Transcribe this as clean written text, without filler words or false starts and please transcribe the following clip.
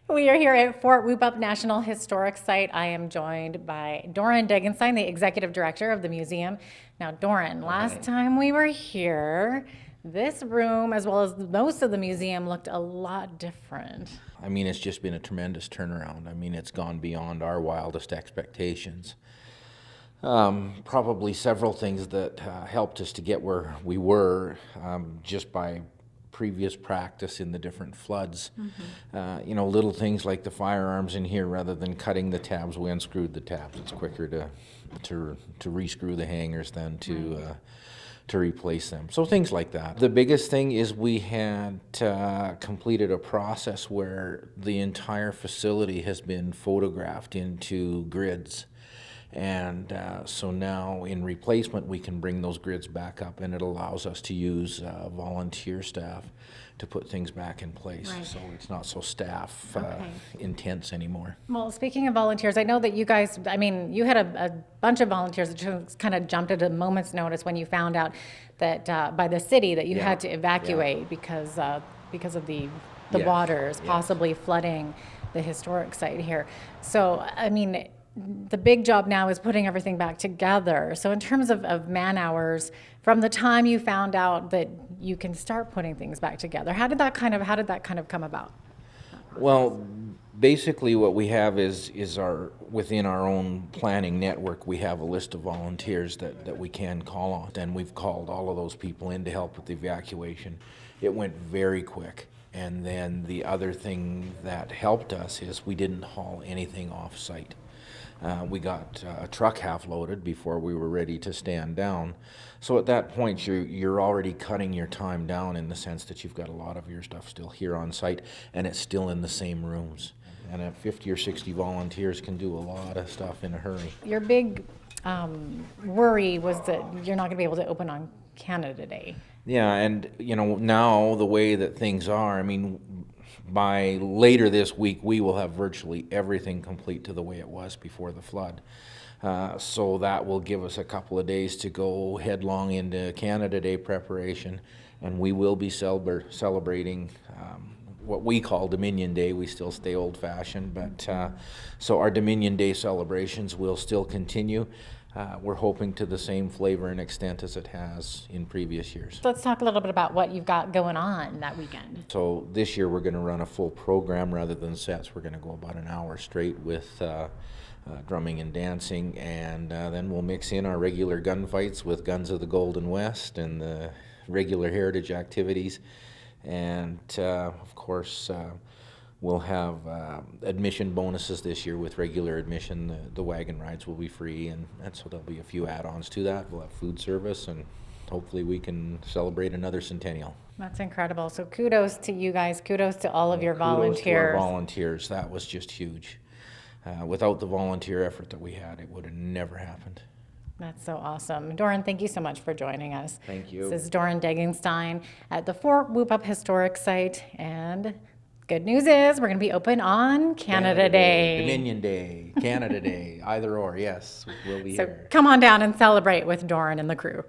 We are here at Fort Whoop-Up National Historic Site. I am joined by Doran Degenstein, the executive director of the museum. Now, Doran, last time we were here, this room, as well as most of the museum, looked a lot different. I mean, it's just been a tremendous turnaround. I mean, it's gone beyond our wildest expectations. Probably several things that helped us to get where we were just by previous practice in the different floods. Little things like the firearms in here, rather than cutting the tabs, we unscrewed the tabs. It's quicker to rescrew the hangers than to replace them. So things like that. The biggest thing is we had completed a process where the entire facility has been photographed into grids. And so now in replacement, we can bring those grids back up, and it allows us to use volunteer staff to put things back in place. Right. So it's not so staff intense anymore. Well, speaking of volunteers, I know that you guys, you had a bunch of volunteers that just kind of jumped at a moment's notice when you found out that by the city that you had to evacuate because of the waters possibly flooding the historic site here. So, the big job now is putting everything back together. So in terms of man hours, from the time you found out that you can start putting things back together, how did that kind of come about? Well, basically what we have is within our own planning network, we have a list of volunteers that we can call on, and we've called all of those people in to help with the evacuation. It went very quick. And then the other thing that helped us is we didn't haul anything off site. We got a truck half loaded before we were ready to stand down. So at that point, you're already cutting your time down in the sense that you've got a lot of your stuff still here on site, and it's still in the same rooms. And 50 or 60 volunteers can do a lot of stuff in a hurry. Your big worry was that you're not going to be able to open on Canada Day. Yeah, and now the way that things are, by later this week, we will have virtually everything complete to the way it was before the flood. So that will give us a couple of days to go headlong into Canada Day preparation, and we will be celebrating what we call Dominion Day. We still stay old-fashioned, but so our Dominion Day celebrations will still continue. We're hoping to the same flavor and extent as it has in previous years. Let's talk a little bit about what you've got going on that weekend. So this year we're going to run a full program rather than sets. We're going to go about an hour straight with drumming and dancing, and then we'll mix in our regular gunfights with Guns of the Golden West and the regular heritage activities. And of course, we'll have admission bonuses this year with regular admission. The wagon rides will be free, and so there'll be a few add-ons to that. We'll have food service, and hopefully we can celebrate another centennial. That's incredible. So kudos to you guys. Kudos to all of your Kudos volunteers. to our volunteers. That was just huge. Without the volunteer effort that we had, it would have never happened. That's so awesome. Doran, thank you so much for joining us. Thank you. This is Doran Degenstein at the Fort Whoop-Up Historic Site, and good news is we're going to be open on Canada Day. Dominion Day, Canada Day, either or, yes, we'll be So here. come on down and celebrate with Doran and the crew.